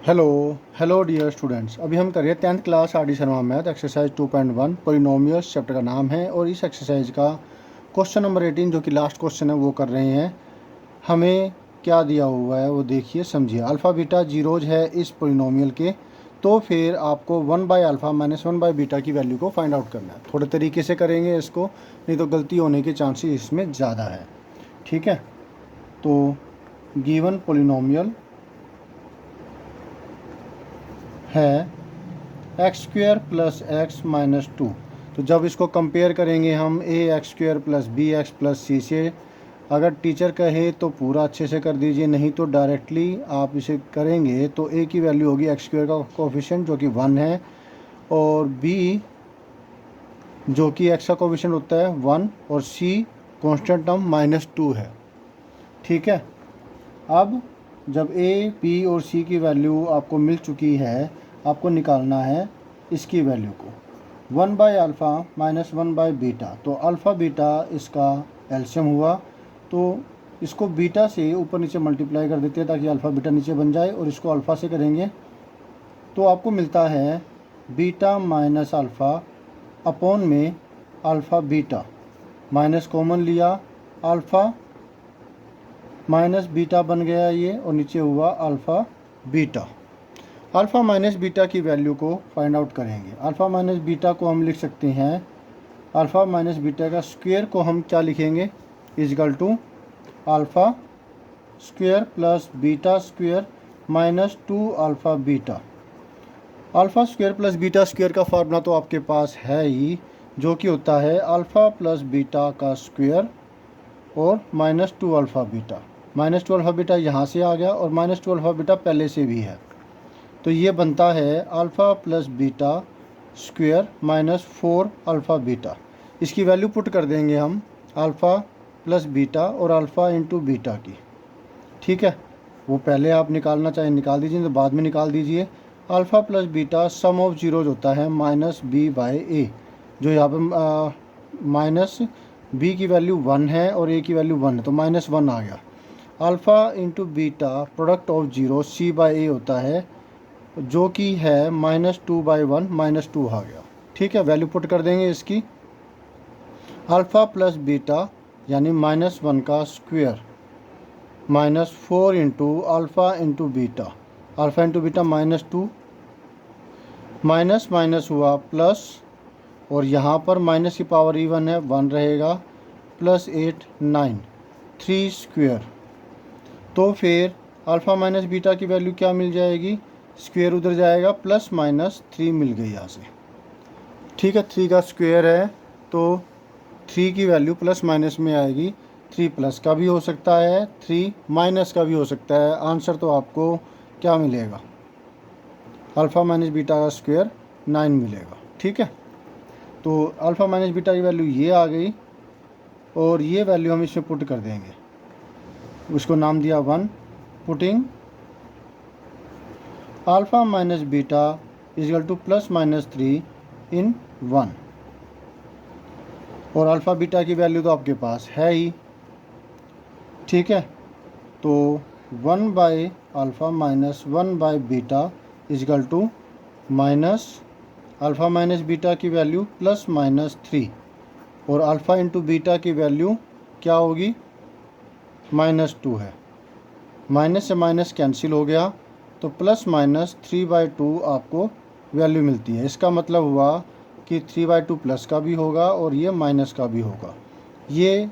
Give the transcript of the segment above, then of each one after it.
Hello hello dear students, अभी हम कर रहे हैं 10th class R D Sharma math exercise 2.1 polynomials chapter का नाम है। और इस एक्सरसाइज का क्वेश्चन नंबर 18 जो कि लास्ट क्वेश्चन है वो कर रहे हैं। हमें क्या दिया हुआ है वो देखिए समझिए। अल्फ़ा बीटा जीरोज है इस पोलिनोमियल के, तो फिर आपको 1/α माइनस 1/बीटा की वैल्यू को फाइंड आउट करना है। थोड़े तरीके से करेंगे इसको, नहीं तो गलती होने के चांसेस इसमें ज़्यादा है। ठीक है, तो गिवन पोलिनोमियल है x² प्लस एक्स माइनस 2। तो जब इसको कंपेयर करेंगे हम ax² plus bx plus c से, अगर टीचर कहे तो पूरा अच्छे से कर दीजिए, नहीं तो डायरेक्टली आप इसे करेंगे तो a की वैल्यू होगी x² का कोफिशिएंट जो कि 1 है, और b जो कि x का कोफिशिएंट होता है 1, और c कांस्टेंट टर्म -2 है। ठीक है, अब जब a b और c की वैल्यू आपको मिल चुकी है, आपको निकालना है इसकी वैल्यू को 1/α माइनस 1/बीटा। तो अल्फ़ा बीटा इसका एलसीएम हुआ, तो इसको बीटा से ऊपर नीचे मल्टीप्लाई कर देते हैं ताकि अल्फ़ा बीटा नीचे बन जाए, और इसको अल्फ़ा से करेंगे तो आपको मिलता है बीटा माइनस अल्फ़ा अपॉन में अल्फ़ा बीटा। माइनस कॉमन लिया, अल्फ़ा माइनस बीटा बन गया ये, और नीचे हुआ alpha beta. Alpha minus beta की वैल्यू को फाइंड आउट करेंगे। अल्फ़ा माइनस बीटा को हम लिख सकते हैं, अल्फ़ा माइनस बीटा का स्क्वायर को हम क्या लिखेंगे, equal to alpha square plus beta square minus 2 alpha beta. Alpha square plus beta square का फार्मूला तो आपके पास है ही, जो कि होता है अल्फ़ा प्लस बीटा का स्क्वायर और -2 अल्फ़ा बीटा। -2 अल्फ़ा बीटा यहाँ से आ गया, और -2 अल्फ़ा बीटा पहले से भी है, तो ये बनता है alpha plus beta square -4 alpha beta. इसकी वैल्यू पुट कर देंगे हम अल्फ़ा प्लस बीटा और अल्फ़ा इंटू बीटा की। ठीक है, वो पहले आप निकालना चाहें निकाल दीजिए, तो बाद में निकाल दीजिए। Alpha plus beta some of zeros होता है -b/a, जो यहाँ पे माइनस b की वैल्यू 1 है और a की वैल्यू 1 है, तो -1 आ गया। Alpha into beta product of zero c/a होता है, जो कि है -2/1 -2 आ गया। ठीक है, वैल्यू पुट कर देंगे इसकी। अल्फ़ा प्लस बीटा यानी -1 का square -4 into alpha into beta, alpha into beta -2, minus minus हुआ प्लस, और यहाँ पर माइनस की पावर इवन है 1 रहेगा, +8 9 3 स्क्वायर। तो फिर अल्फ़ा माइनस बीटा की वैल्यू क्या मिल जाएगी, स्क्वायर उधर जाएगा, +-3 मिल गई यहाँ से। ठीक है, 3 का स्क्वायर है तो 3 की वैल्यू प्लस माइनस में आएगी। 3 प्लस का भी हो सकता है, 3 माइनस का भी हो सकता है। आंसर तो आपको क्या मिलेगा, अल्फ़ा माइनस बीटा का स्क्वायर 9 मिलेगा। ठीक है, तो अल्फ़ा माइनस बीटा की वैल्यू ये आ गई, और ये वैल्यू हम इसमें पुट कर देंगे। उसको नाम दिया 1, putting alpha minus beta equal to +-3 in 1, और अल्फ़ा बीटा की वैल्यू तो आपके पास है ही। ठीक है, तो 1/α माइनस 1/बीटा equal to minus alpha minus beta की वैल्यू +-3, और अल्फ़ा इंटू बीटा की वैल्यू क्या होगी, -2 है। माइनस से माइनस कैंसिल हो गया, तो +-3/2 आपको वैल्यू मिलती है। इसका मतलब हुआ कि 3/2 प्लस का भी होगा और ये माइनस का भी होगा। ये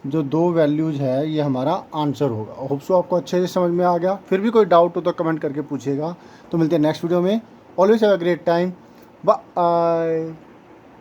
जो दो वैल्यूज़ है ये हमारा आंसर होगा। होप सो आपको अच्छे से समझ में आ गया। फिर भी कोई डाउट हो तो कमेंट करके पूछिएगा। तो मिलते हैं नेक्स्ट वीडियो में। Always have a great time, bye.